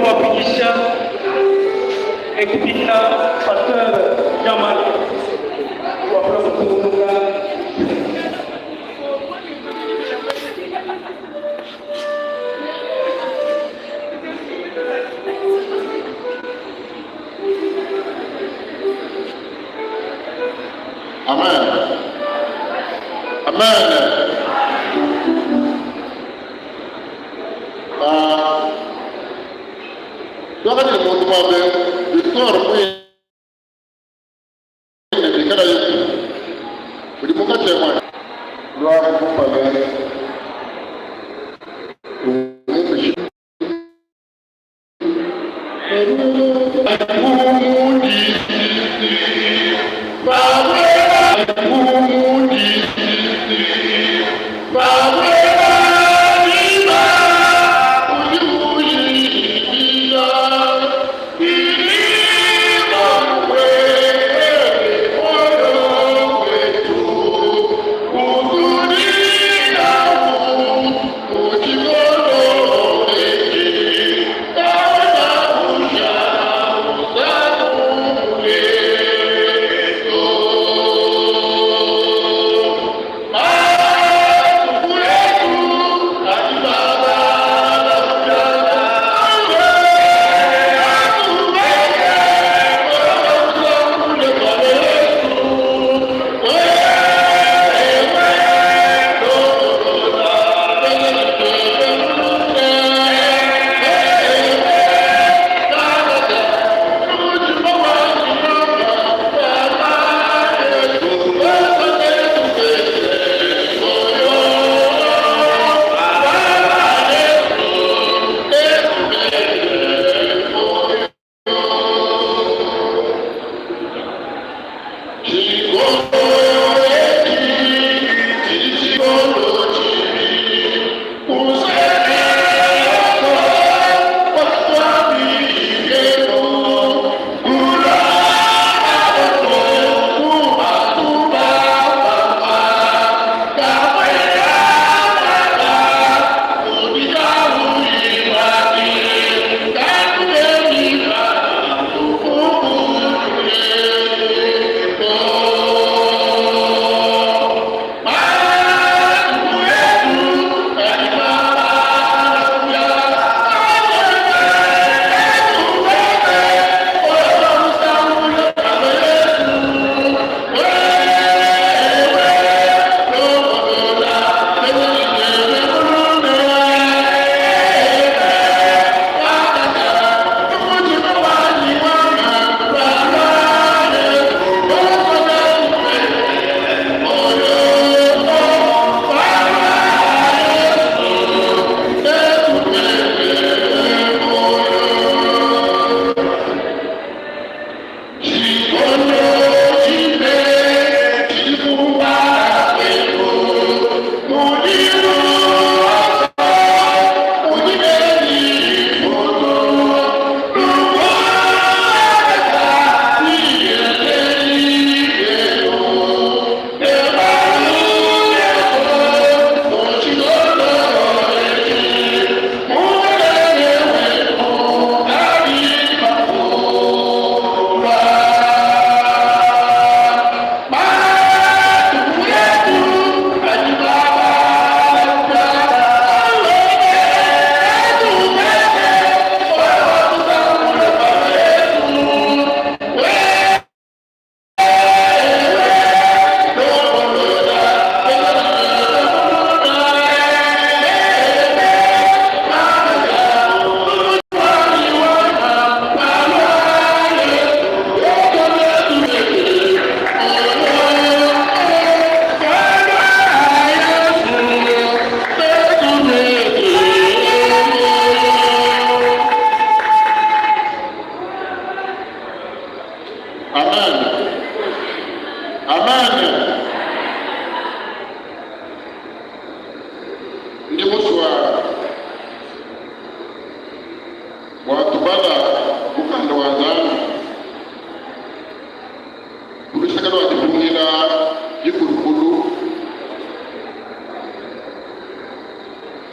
kuwafikisha kupitia Pastor Jamal wa kuzungumza. Amen. Amen. Wakati mmoja Victor mwe ndikara yetu ulimuka chema lwa kupale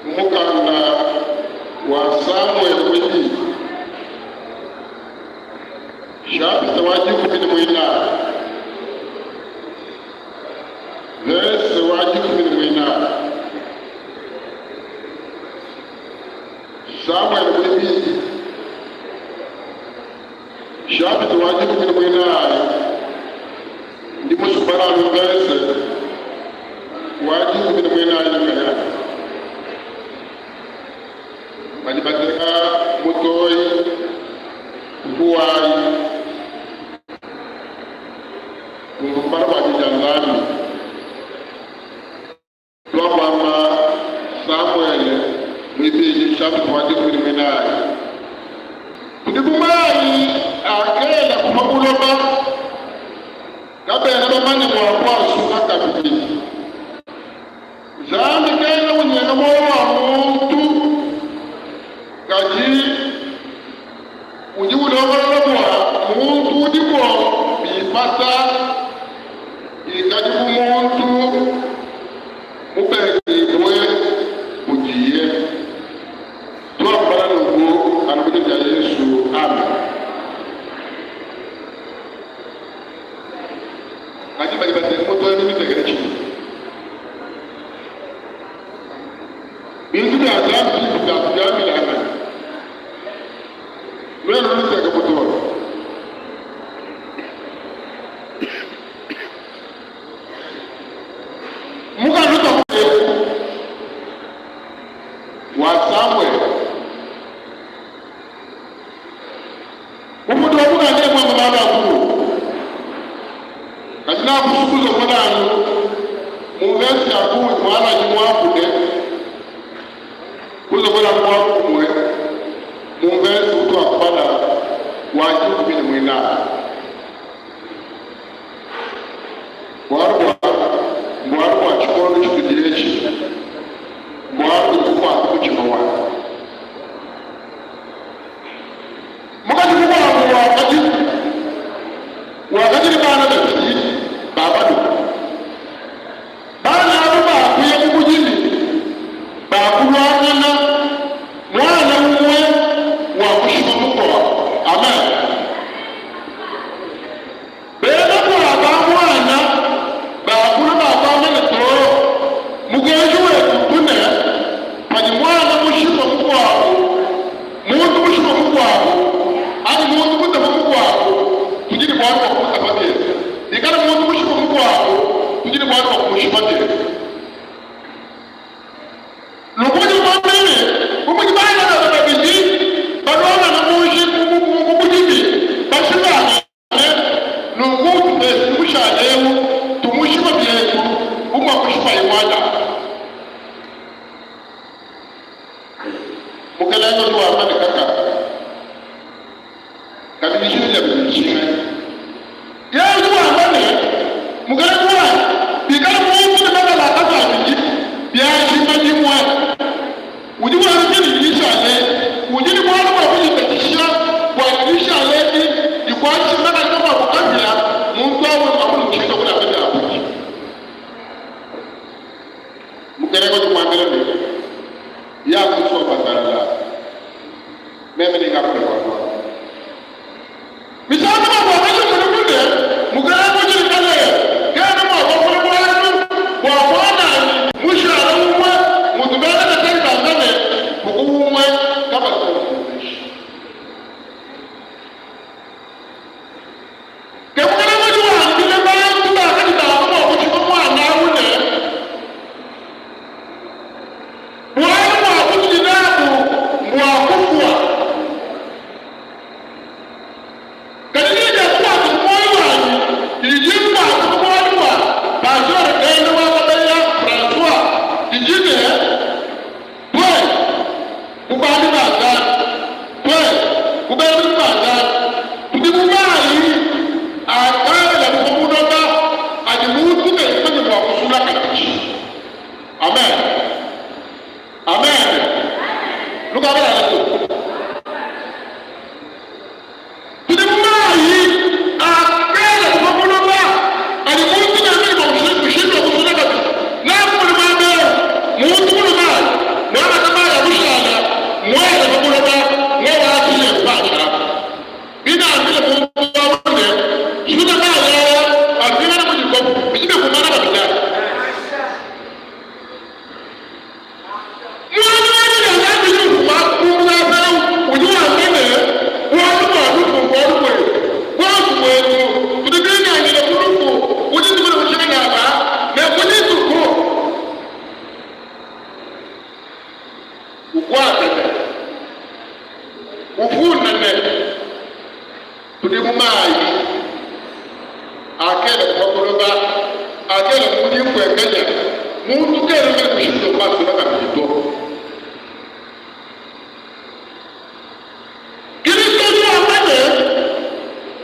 umukanda wa Samuel Wiki shafi tawaji kumi na mwina verse tawaji kumi na mwina Samuel kulibi shafi tawaji kumi na mwina ndimo subara verse waji kumi na mwina na kaya Malibateka mutoi huwai kumbara wajijangani kwa mama Samuel mwiti shafi waji kuliminai kudibumai akela kumabuloba kabela bamani mwakwa suka kabili zambi kena unyena mwa muntu kaji ujiulongololobwa muntu udiko bipata ikadi kumuntu mupekibwe ujiye twakubala nuku anubito bya Yesu amen kaji balibateka mutoya n'imitegere kino bintu bya zambi byakujamilana Mwana nitaka kutoa. Muka nuka kuteku. Wa Samuel. Umutu wa muka ndie mwamba baba kuru. Katina kusukuzo kwa danu. Muvesi ya kuru mwana jimu wakude. Kuzo kwa danu wakumwe. Muvesi utu akubada wajib kumi mwina mwarwa chikono chikudirechi mwarwa kuma kuchimawa mukati kukwala wakati ni bana bati babadu bana abo bakuye mukujini bakulwangana mwana umwe wakushima mukwa amen bena kwa bamwana bakulu babamene to mugeju wetu kune pani mwana mushima mukwa muntu mushima mukwa ani muntu kutama mukwa tujini bwana kwa kutapate ikana muntu mushima mukwa tujini bwana kwa kushipate Lukuji mwamini kumuji bana na babiji badwana na mushi kumujibi bashibana nukutu besi mushalewu tumushima byetu umwa kushipa iwada mukelego tuwa mani kaka kabinishini ya bishime ya tuwa mani mukelego wa bikala mungu ni baba la kasa biji biashima jimwe Ujibu wa rukini nishale, ujini mwana kwa kujitakishia kwa nishale ni kwa chimana kama wakabila mungu wa wakulu mchito kuna penda abuji. Mkereko tukwambele mbele. Ya kusua patarala. Meme ni kapule kwa kwa. Misali kama wakasha kunukunde, mkereko jini kale. Kaya kama wakulu kwa wana mwisho ya rumwe, mutubele na tenka ngane, mukuumwe kama kukumishi. Kemukana mwisho wa mbile mbaya mtuba katika wakuma wakuchika mwana une. Mwana wakujinabu mwakufwa. ufuna ne tudi mumai akela kwakoloba akela kudi kwekanya muntu kera kali kushindo maso na kabito Kristo ni amane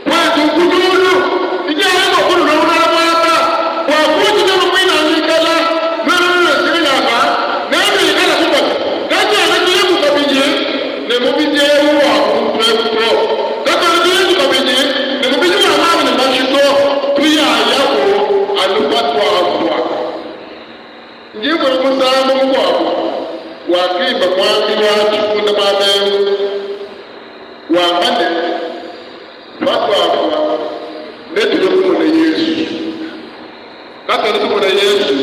kwa tukudulu ijana ko kulu na mwana kwa kuti na mwina nikala nana sirina ba na ni kala kuba kaje na kile kukabije ne mubije wa kumpro kaje na kile kukabije ne mubije wa mama na mashito tuya yako alupatwa afwa ngiye ko musamba mukwa wa kimba mwami wa chikunda babe wa mane patwa afwa netulo kumona Yesu katani kumona Yesu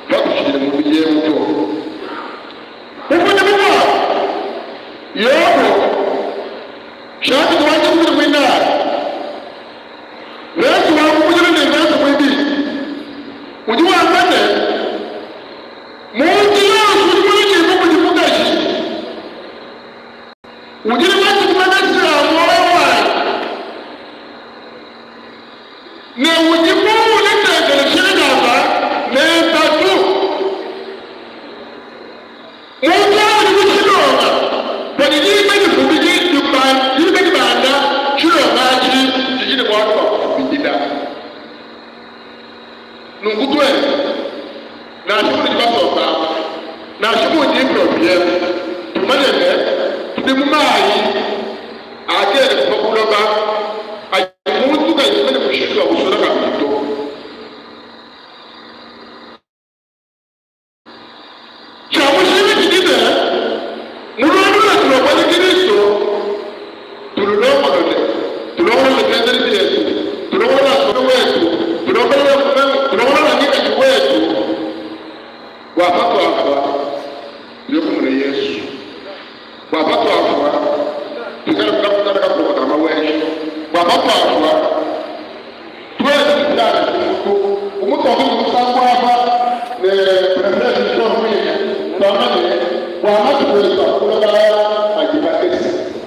bakushire mu biye muto ukuje bwa yoko shati kwaje muri mwina Yesu wa kujira ne Yesu mwindi ujiwa mbane muti Yesu mwindi mukuji mugashi ujira watu kumanagira moyo ne ujibu ne tegele shirika ba ne tatu muta ni kushirona bali ni bani kubiji duban ni bani banda shirona chi jijine kwa watu kubijida nungutwe na shughuli jibasoka na shughuli problem tumanene tudimumai agere kubakuloba muntu kayimene kushirika kusura kabito chamushime kidide mulondula tulobali Kristo tulolomolole tulomolole tenderi yetu tulomola somo wetu tulomola ngika wetu wapatu afwa yokumune Yesu wapatu afwa tukara kutaka kwa maweshi wapatu afwa tuwezi kutana umutu wa kusangwa hapa ne president John Wayne kwa maana kwa matu